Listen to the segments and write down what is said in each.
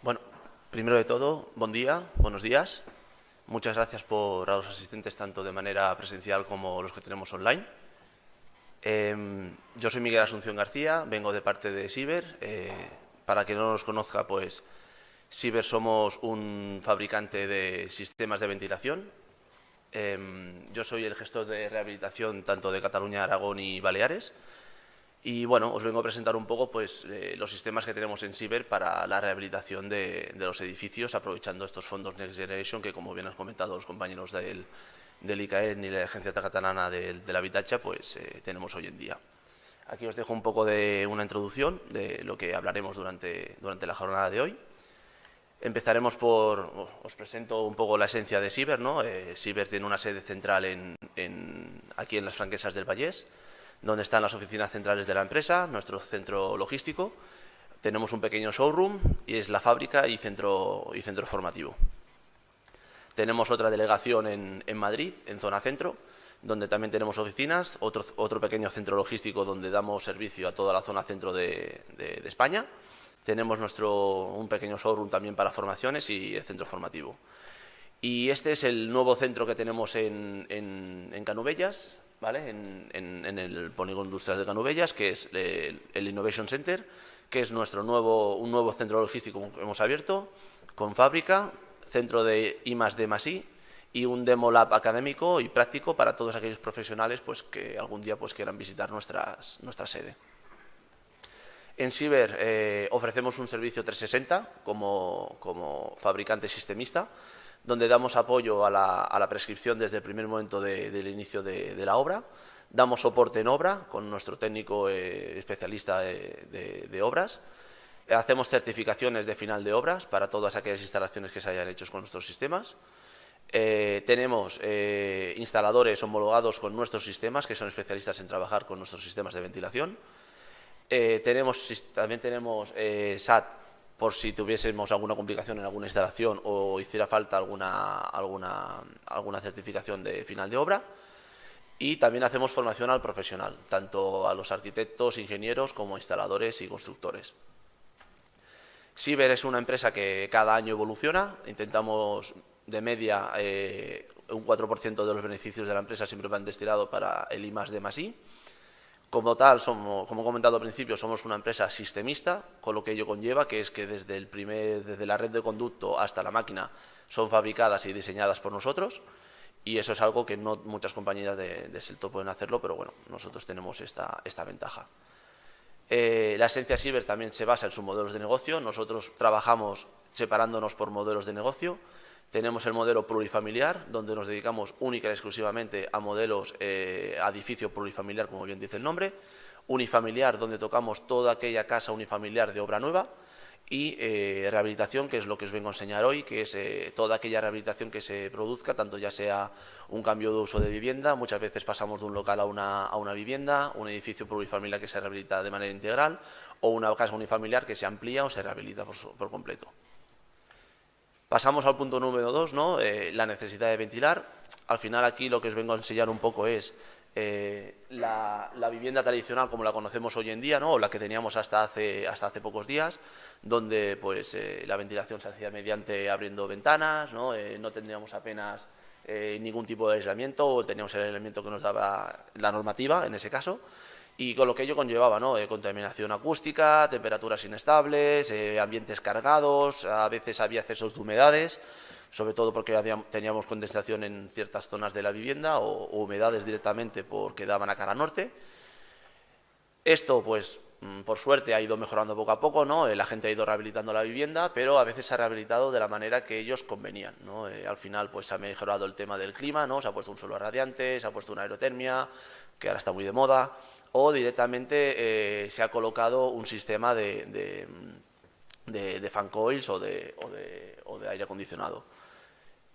Bueno, primero de todo, buen día, buenos días. Muchas gracias a los asistentes tanto de manera presencial como los que tenemos online. Yo soy Miguel Asunción García, vengo de parte de Siber. Para quien no nos conozca, pues Siber somos un fabricante de sistemas de ventilación. Yo soy el gestor de rehabilitación tanto de Cataluña, Aragón y Baleares. Y bueno, os vengo a presentar un poco pues, los sistemas que tenemos en Siber para la rehabilitación de los edificios, aprovechando estos fondos Next Generation que, como bien han comentado los compañeros del ICAEN y la Agencia Catalana del Habitatge, pues tenemos hoy en día. Aquí os dejo un poco de una introducción de lo que hablaremos durante la jornada de hoy. Empezaremos os presento un poco la esencia de Siber, ¿no? Siber tiene una sede central aquí en las Franquesas del Vallés, donde están las oficinas centrales de la empresa, nuestro centro logístico. Tenemos un pequeño showroom y es la fábrica y centro formativo. Tenemos otra delegación en Madrid, en zona centro, donde también tenemos oficinas, otro pequeño centro logístico donde damos servicio a toda la zona centro de España. Tenemos un pequeño showroom también para formaciones y el centro formativo. Y este es el nuevo centro que tenemos en Canuvellas, ¿vale? en el polígono industrial de Canuvellas, que es el Innovation Center, que es un nuevo centro logístico que hemos abierto, con fábrica, centro de I+D+I y un demo lab académico y práctico para todos aquellos profesionales pues, que algún día pues, quieran visitar nuestra sede. En Siber ofrecemos un servicio 360 como fabricante sistemista, donde damos apoyo a la prescripción desde el primer momento del inicio de la obra. Damos soporte en obra con nuestro técnico especialista de obras. Hacemos certificaciones de final de obras para todas aquellas instalaciones que se hayan hecho con nuestros sistemas. Tenemos instaladores homologados con nuestros sistemas, que son especialistas en trabajar con nuestros sistemas de ventilación. También tenemos SAT, por si tuviésemos alguna complicación en alguna instalación o hiciera falta alguna certificación de final de obra. Y también hacemos formación al profesional, tanto a los arquitectos, ingenieros como instaladores y constructores. Siber es una empresa que cada año evoluciona. Intentamos, de media, un 4% de los beneficios de la empresa siempre van destinados para el I+D+I. Como tal, como he comentado al principio, somos una empresa sistemista, con lo que ello conlleva, que es que desde la red de conducto hasta la máquina son fabricadas y diseñadas por nosotros, y eso es algo que no muchas compañías de sector pueden hacerlo, pero bueno, nosotros tenemos esta ventaja. La esencia Siber también se basa en sus modelos de negocio. Nosotros trabajamos separándonos por modelos de negocio. Tenemos el modelo plurifamiliar, donde nos dedicamos única y exclusivamente a modelos a edificio plurifamiliar, como bien dice el nombre. Unifamiliar, donde tocamos toda aquella casa unifamiliar de obra nueva. Y rehabilitación, que es lo que os vengo a enseñar hoy, que es toda aquella rehabilitación que se produzca, tanto ya sea un cambio de uso de vivienda. Muchas veces pasamos de un local a una vivienda, un edificio plurifamiliar que se rehabilita de manera integral, o una casa unifamiliar que se amplía o se rehabilita por completo. Pasamos al punto número 2, ¿no? La necesidad de ventilar. Al final aquí lo que os vengo a enseñar un poco es la vivienda tradicional como la conocemos hoy en día, ¿no? O la que teníamos hasta hace pocos días, donde pues, la ventilación se hacía mediante abriendo ventanas, ¿no? No tendríamos apenas ningún tipo de aislamiento, o teníamos el aislamiento que nos daba la normativa en ese caso. Y con lo que ello conllevaba, ¿no? Contaminación acústica, temperaturas inestables, ambientes cargados, a veces había excesos de humedades, sobre todo porque teníamos condensación en ciertas zonas de la vivienda o humedades directamente porque daban a cara norte. Esto, pues, por suerte ha ido mejorando poco a poco, ¿no? La gente ha ido rehabilitando la vivienda, pero a veces se ha rehabilitado de la manera que ellos convenían, ¿no? Al final, pues, se ha mejorado el tema del clima, ¿no? Se ha puesto un suelo radiante, se ha puesto una aerotermia, que ahora está muy de moda, o directamente se ha colocado un sistema de fan coils o de aire acondicionado.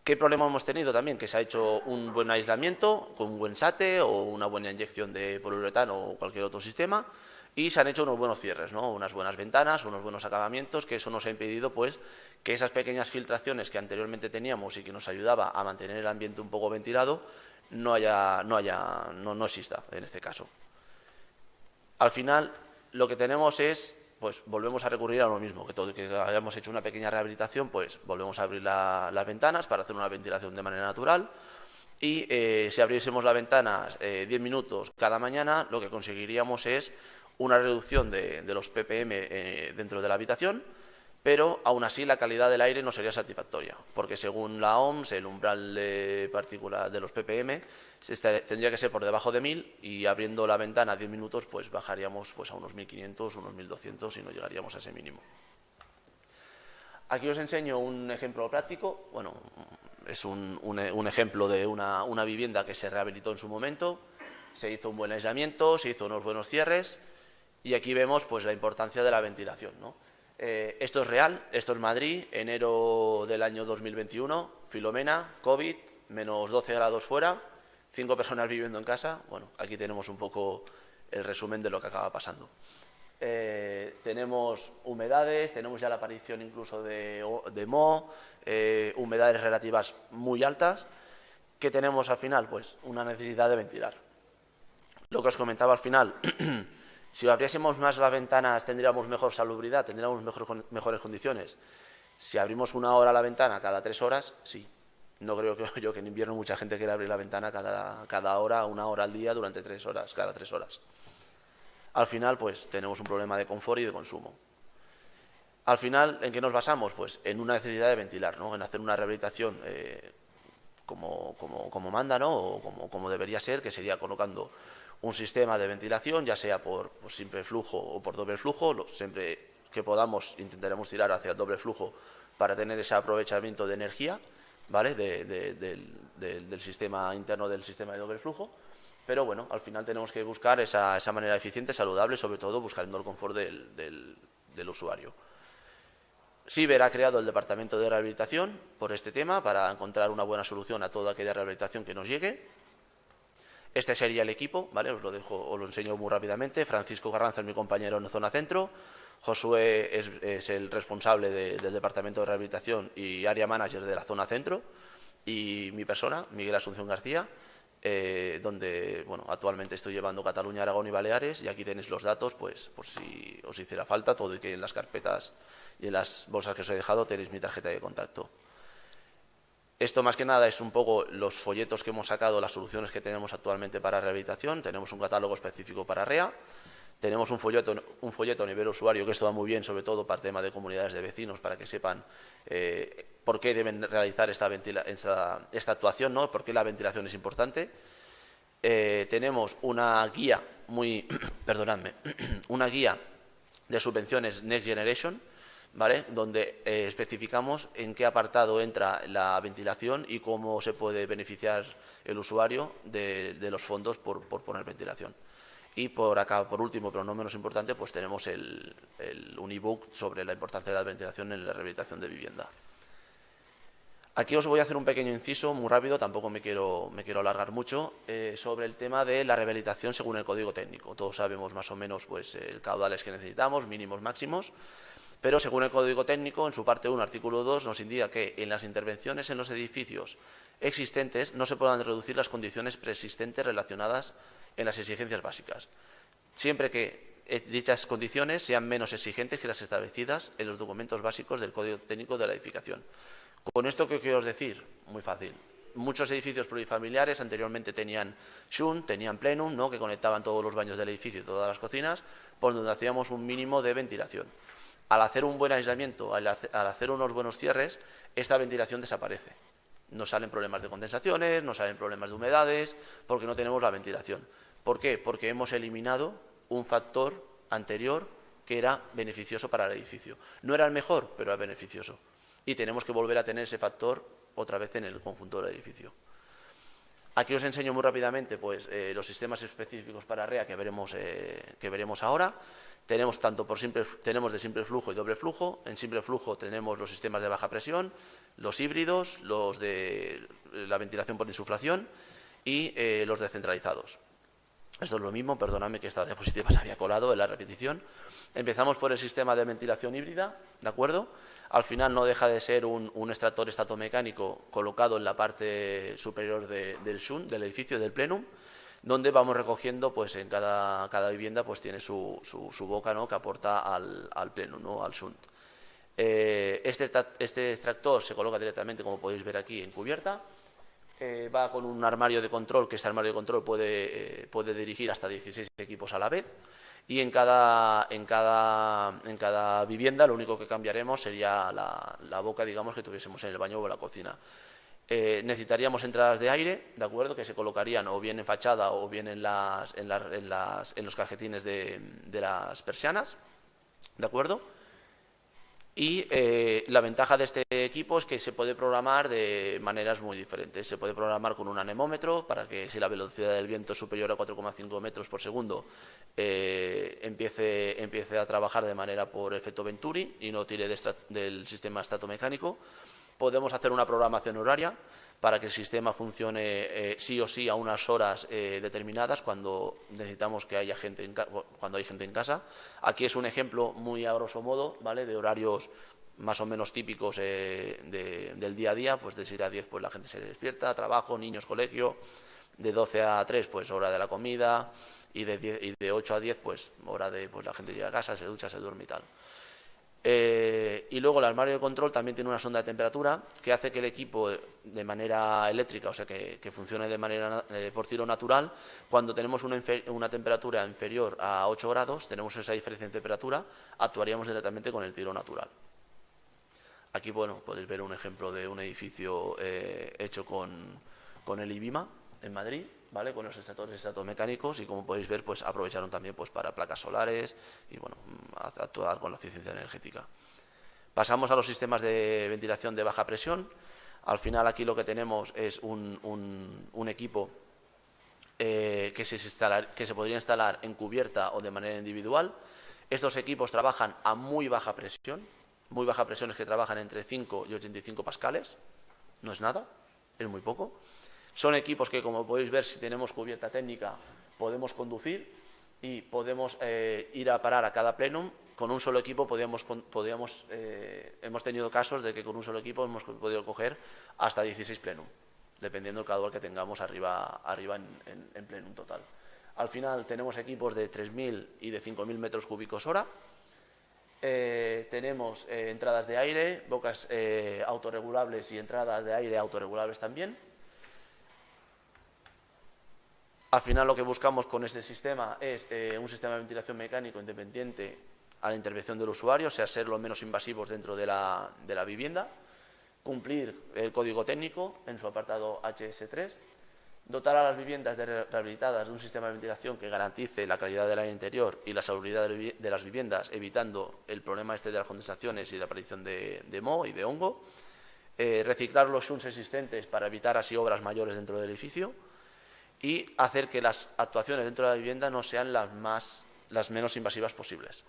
¿Qué problema hemos tenido también? Que se ha hecho un buen aislamiento con un buen SATE o una buena inyección de poliuretano o cualquier otro sistema, y se han hecho unos buenos cierres, ¿no? Unas buenas ventanas, unos buenos acabamientos, que eso nos ha impedido pues, que esas pequeñas filtraciones que anteriormente teníamos y que nos ayudaba a mantener el ambiente un poco ventilado no exista en este caso. Al final, lo que tenemos es pues volvemos a recurrir a lo mismo, que hayamos hecho una pequeña rehabilitación, pues volvemos a abrir las ventanas para hacer una ventilación de manera natural. Y si abriésemos las ventanas 10 minutos cada mañana, lo que conseguiríamos es una reducción de los ppm dentro de la habitación, pero aún así la calidad del aire no sería satisfactoria, porque según la OMS el umbral de partículas de los ppm tendría que ser por debajo de 1000, y abriendo la ventana 10 minutos pues bajaríamos pues, a unos 1500, unos 1200 y no llegaríamos a ese mínimo. Aquí os enseño un ejemplo práctico. Bueno, es un ejemplo de una vivienda que se rehabilitó en su momento, se hizo un buen aislamiento, se hizo unos buenos cierres, y aquí vemos pues, la importancia de la ventilación, ¿no? Esto es real, esto es Madrid, enero del año 2021, Filomena, COVID, menos 12 grados fuera, 5 personas viviendo en casa. Bueno, aquí tenemos un poco el resumen de lo que acaba pasando. Tenemos humedades, tenemos ya la aparición incluso de moho, humedades relativas muy altas. ¿Qué tenemos al final? Pues una necesidad de ventilar. Lo que os comentaba al final, si abriésemos más las ventanas tendríamos mejor salubridad, tendríamos mejores condiciones. Si abrimos una hora la ventana cada 3 horas, sí. No creo que en invierno mucha gente quiera abrir la ventana cada hora, una hora al día durante 3 horas, cada 3 horas. Al final, pues tenemos un problema de confort y de consumo. Al final, ¿en qué nos basamos? Pues en una necesidad de ventilar, ¿no? En hacer una rehabilitación como manda, ¿no? O como debería ser, que sería colocando un sistema de ventilación, ya sea por simple flujo o por doble flujo. Siempre que podamos intentaremos tirar hacia el doble flujo para tener ese aprovechamiento de energía, ¿vale? Del sistema interno del sistema de doble flujo. Pero bueno, al final tenemos que buscar esa manera eficiente, saludable, sobre todo buscando el confort del usuario. Siber ha creado el departamento de rehabilitación por este tema, para encontrar una buena solución a toda aquella rehabilitación que nos llegue. Este sería el equipo, ¿vale? Os lo enseño muy rápidamente. Francisco Carranza es mi compañero en zona centro, Josué es el responsable del departamento de rehabilitación y área manager de la zona centro, y mi persona, Miguel Asunción García, donde bueno, actualmente estoy llevando Cataluña, Aragón y Baleares, y aquí tenéis los datos, pues por si os hiciera falta, todo, y que en las carpetas y en las bolsas que os he dejado tenéis mi tarjeta de contacto. Esto más que nada es un poco los folletos que hemos sacado, las soluciones que tenemos actualmente para rehabilitación. Tenemos un catálogo específico para REA, tenemos un folleto a nivel usuario, que esto va muy bien, sobre todo para el tema de comunidades de vecinos, para que sepan por qué deben realizar esta actuación, ¿no? Por qué la ventilación es importante. Tenemos una guía una guía de subvenciones Next Generation, ¿vale? Donde especificamos en qué apartado entra la ventilación y cómo se puede beneficiar el usuario de los fondos por poner ventilación. Y por último, pero no menos importante, pues tenemos un ebook sobre la importancia de la ventilación en la rehabilitación de vivienda. Aquí os voy a hacer un pequeño inciso, muy rápido, tampoco me quiero alargar mucho, sobre el tema de la rehabilitación según el código técnico. Todos sabemos más o menos pues, el caudales que necesitamos, mínimos, máximos, pero según el código técnico, en su parte 1, artículo 2, nos indica que en las intervenciones en los edificios existentes no se puedan reducir las condiciones preexistentes relacionadas en las exigencias básicas, siempre que dichas condiciones sean menos exigentes que las establecidas en los documentos básicos del código técnico de la edificación. Con esto, ¿qué quiero decir? Muy fácil. Muchos edificios plurifamiliares anteriormente tenían shunt, tenían plenum, ¿no? Que conectaban todos los baños del edificio y todas las cocinas, por donde hacíamos un mínimo de ventilación. Al hacer un buen aislamiento, al hacer unos buenos cierres, esta ventilación desaparece. No salen problemas de condensaciones, no salen problemas de humedades, porque no tenemos la ventilación. ¿Por qué? Porque hemos eliminado un factor anterior que era beneficioso para el edificio. No era el mejor, pero era beneficioso. Y tenemos que volver a tener ese factor otra vez en el conjunto del edificio. Aquí os enseño muy rápidamente pues, los sistemas específicos para REA que veremos ahora. Tenemos de simple flujo y doble flujo. En simple flujo tenemos los sistemas de baja presión, los híbridos, los de la ventilación por insuflación y los descentralizados. Esto es lo mismo, perdóname que esta diapositiva se había colado en la repetición. Empezamos por el sistema de ventilación híbrida, ¿de acuerdo? Al final no deja de ser un extractor estatomecánico colocado en la parte superior del shunt, del edificio, del plenum, donde vamos recogiendo, pues en cada vivienda pues tiene su boca, ¿no?, que aporta al plenum, ¿no?, al shunt. Este extractor se coloca directamente, como podéis ver aquí, en cubierta. Va con un armario de control, que este armario de control puede dirigir hasta 16 equipos a la vez. Y en cada vivienda lo único que cambiaremos sería la boca, digamos, que tuviésemos en el baño o en la cocina. Necesitaríamos entradas de aire, ¿de acuerdo?, que se colocarían o bien en fachada o bien en los cajetines de las persianas, ¿de acuerdo? Y la ventaja de este equipo es que se puede programar de maneras muy diferentes. Se puede programar con un anemómetro para que, si la velocidad del viento es superior a 4,5 metros por segundo, empiece a trabajar de manera por efecto Venturi y no tire del sistema estatomecánico. Podemos hacer una programación horaria para que el sistema funcione sí o sí a unas horas determinadas cuando necesitamos que haya gente cuando hay gente en casa. Aquí es un ejemplo muy a grosso modo, ¿vale?, de horarios más o menos típicos del día a día. Pues de 7 a 10 pues la gente se despierta, trabajo, niños, colegio. De 12 a 3 pues hora de la comida, y de 8 a 10 pues hora de pues la gente llega a casa, se ducha, se duerme y tal. Y luego el armario de control también tiene una sonda de temperatura que hace que el equipo, de manera eléctrica, o sea que funcione de manera por tiro natural. Cuando tenemos una temperatura inferior a 8 grados, tenemos esa diferencia en temperatura, actuaríamos directamente con el tiro natural. Aquí, bueno, podéis ver un ejemplo de un edificio hecho con el IBIMA en Madrid, ¿vale?, con los extractores estatomecánicos, y como podéis ver, pues aprovecharon también pues para placas solares y, bueno, actuar con la eficiencia energética. Pasamos a los sistemas de ventilación de baja presión. Al final aquí lo que tenemos es un equipo que se podría instalar en cubierta o de manera individual. Estos equipos trabajan a muy baja presión. Muy baja presión es que trabajan entre 5 y 85 pascales. No es nada, es muy poco. Son equipos que, como podéis ver, si tenemos cubierta técnica, podemos conducir y podemos ir a parar a cada plenum. Con un solo equipo hemos tenido casos de que con un solo equipo hemos podido coger hasta 16 plenum, dependiendo del caudal que tengamos arriba en plenum total. Al final tenemos equipos de 3.000 y de 5.000 metros cúbicos hora. Tenemos entradas de aire, bocas autorregulables y entradas de aire autorregulables también. Al final lo que buscamos con este sistema es un sistema de ventilación mecánico independiente a la intervención del usuario, o sea, ser lo menos invasivos dentro de la vivienda, cumplir el código técnico en su apartado HS3, dotar a las viviendas rehabilitadas de un sistema de ventilación que garantice la calidad del aire interior y la salubridad de las viviendas, evitando el problema de las condensaciones y la aparición de moho y de hongo, reciclar los shunts existentes para evitar así obras mayores dentro del edificio, y hacer que las actuaciones dentro de la vivienda no sean las menos invasivas posibles.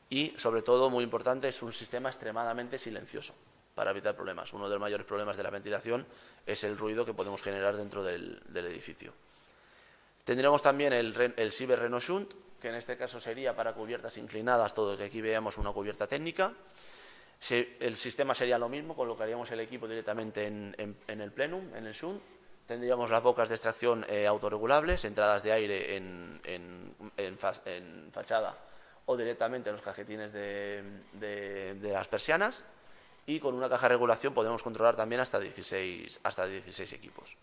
Y, sobre todo, muy importante, es un sistema extremadamente silencioso para evitar problemas. Uno de los mayores problemas de la ventilación es el ruido que podemos generar dentro del edificio. Tendremos también el Cyber Reno Shunt, que en este caso sería para cubiertas inclinadas, todo lo que aquí veamos una cubierta técnica. El sistema sería lo mismo, colocaríamos el equipo directamente en el plenum, en el shunt. Tendríamos las bocas de extracción autorregulables, entradas de aire en fachada o directamente en los cajetines de las persianas, y con una caja de regulación podemos controlar también hasta 16 equipos.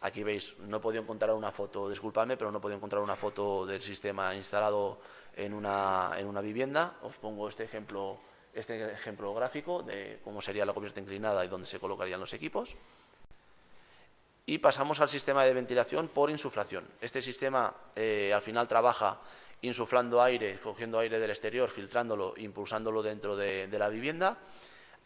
Aquí veis, no he podido encontrar una foto, disculpadme, pero no he podido encontrar una foto del sistema instalado en una vivienda. Os pongo este ejemplo gráfico de cómo sería la cubierta inclinada y dónde se colocarían los equipos. Y pasamos al sistema de ventilación por insuflación. Este sistema al final trabaja insuflando aire, cogiendo aire del exterior, filtrándolo, impulsándolo dentro de la vivienda.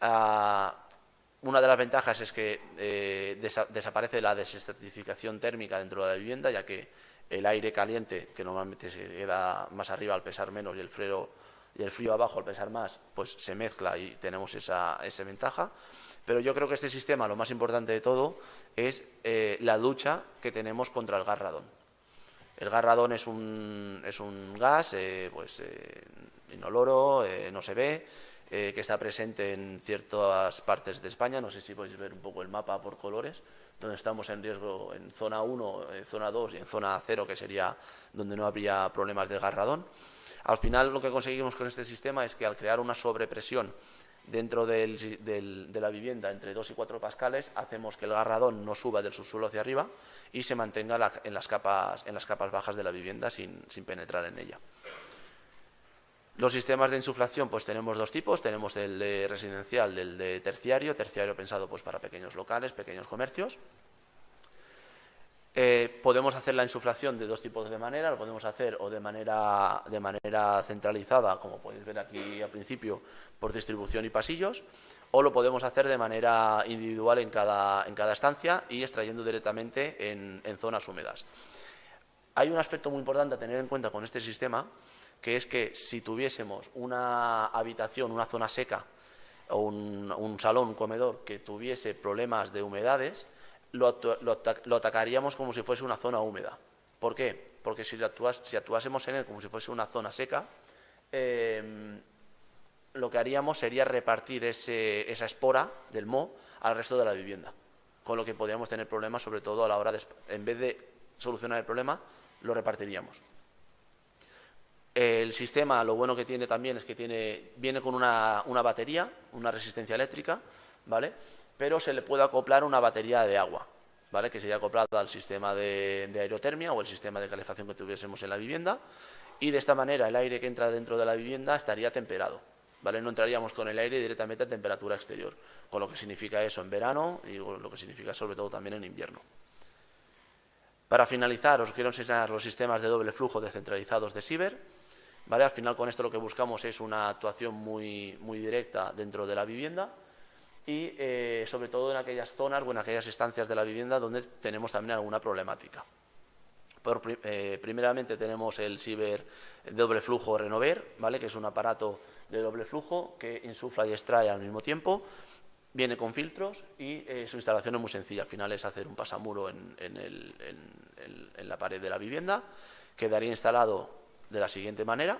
Una de las ventajas es que desaparece la desestratificación térmica dentro de la vivienda, ya que el aire caliente, que normalmente se queda más arriba al pesar menos, y el frío abajo al pesar más, pues se mezcla y tenemos esa ventaja. Pero yo creo que este sistema, lo más importante de todo, es la lucha que tenemos contra el gas radón. El gas radón es un gas inoloro, no se ve, que está presente en ciertas partes de España. No sé si podéis ver un poco el mapa por colores, donde estamos en riesgo en zona 1, en zona 2 y en zona 0, que sería donde no habría problemas de garradón. Al final, lo que conseguimos con este sistema es que al crear una sobrepresión dentro de la vivienda entre 2 y 4 pascales, hacemos que el garradón no suba del subsuelo hacia arriba y se mantenga en las capas bajas de la vivienda sin penetrar en ella. Los sistemas de insuflación, pues tenemos dos tipos. Tenemos el de residencial y el de terciario. Terciario pensado pues para pequeños locales, pequeños comercios. Podemos hacer la insuflación de dos tipos de manera. Lo podemos hacer o de manera centralizada, como podéis ver aquí al principio, por distribución y pasillos, o lo podemos hacer de manera individual en cada estancia y extrayendo directamente en zonas húmedas. Hay un aspecto muy importante a tener en cuenta con este sistema, que es que si tuviésemos una habitación, una zona seca, o un salón, un comedor, que tuviese problemas de humedades, lo atacaríamos como si fuese una zona húmeda. ¿Por qué? Porque si actuásemos en él como si fuese una zona seca, lo que haríamos sería repartir esa espora del moho al resto de la vivienda, con lo que podríamos tener problemas, sobre todo a la hora de, en vez de solucionar el problema, lo repartiríamos. El sistema, lo bueno que tiene también es que viene con una batería, una resistencia eléctrica, ¿vale? Pero se le puede acoplar una batería de agua, ¿vale? Que sería acoplada al sistema de aerotermia o el sistema de calefacción que tuviésemos en la vivienda, y de esta manera el aire que entra dentro de la vivienda estaría temperado, ¿vale? No entraríamos con el aire directamente a temperatura exterior, con lo que significa eso en verano y lo que significa sobre todo también en invierno. Para finalizar, os quiero enseñar los sistemas de doble flujo descentralizados de Sieber. ¿Vale? Al final, con esto lo que buscamos es una actuación muy directa dentro de la vivienda y sobre todo en aquellas zonas o en aquellas estancias de la vivienda donde tenemos también alguna problemática. Primeramente tenemos el Sieber doble flujo Renover, ¿vale? Que es un aparato de doble flujo que insufla y extrae al mismo tiempo. Viene con filtros y su instalación es muy sencilla. Al final es hacer un pasamuro en la pared de la vivienda. Quedaría instalado de la siguiente manera.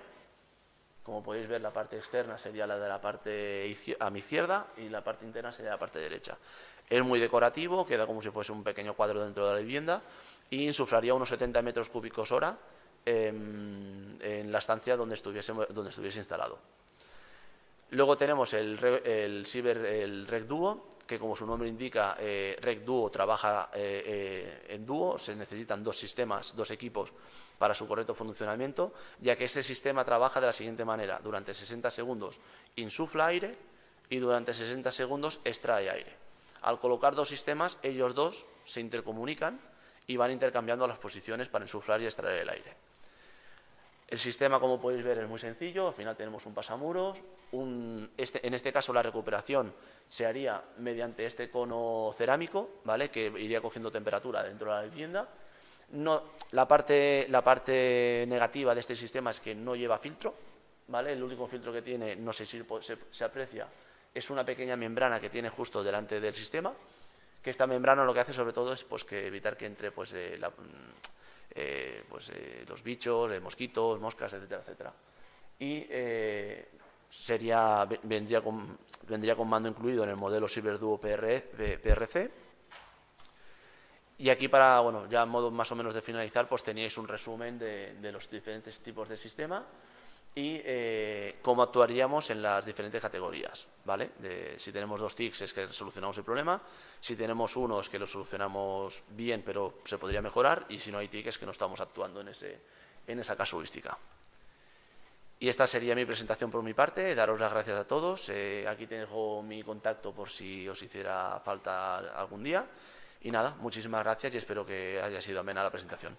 Como podéis ver, la parte externa sería la de la parte a mi izquierda y la parte interna sería la parte derecha. Es muy decorativo, queda como si fuese un pequeño cuadro dentro de la vivienda y insuflaría unos 70 metros cúbicos hora en la estancia donde estuviese instalado. Luego tenemos el Sieber, el Rec Duo, que como su nombre indica, Rec Duo trabaja en dúo. Se necesitan dos sistemas, dos equipos para su correcto funcionamiento, ya que este sistema trabaja de la siguiente manera: durante 60 segundos insufla aire y durante 60 segundos extrae aire. Al colocar dos sistemas, ellos dos se intercomunican y van intercambiando las posiciones para insuflar y extraer el aire. El sistema, como podéis ver, es muy sencillo. Al final tenemos un pasamuros. En este caso la recuperación se haría mediante este cono cerámico, ¿vale? Que iría cogiendo temperatura dentro de la vivienda. La parte negativa de este sistema es que no lleva filtro, ¿vale? El único filtro que tiene, no sé si se aprecia, es una pequeña membrana que tiene justo delante del sistema, que esta membrana lo que hace sobre todo es pues, evitar que entre los bichos, mosquitos, moscas, etcétera, etcétera. Y vendría con mando incluido en el modelo Sieber Duo PRC. Y aquí, para, ya a modo más o menos de finalizar, pues teníais un resumen de los diferentes tipos de sistema y cómo actuaríamos en las diferentes categorías, ¿vale? Si tenemos dos TICs es que solucionamos el problema, si tenemos uno es que lo solucionamos bien pero se podría mejorar, y si no hay TIC es que no estamos actuando en esa casuística. Y esta sería mi presentación por mi parte. Daros las gracias a todos. Aquí tengo mi contacto por si os hiciera falta algún día. Y nada, muchísimas gracias y espero que haya sido amena la presentación.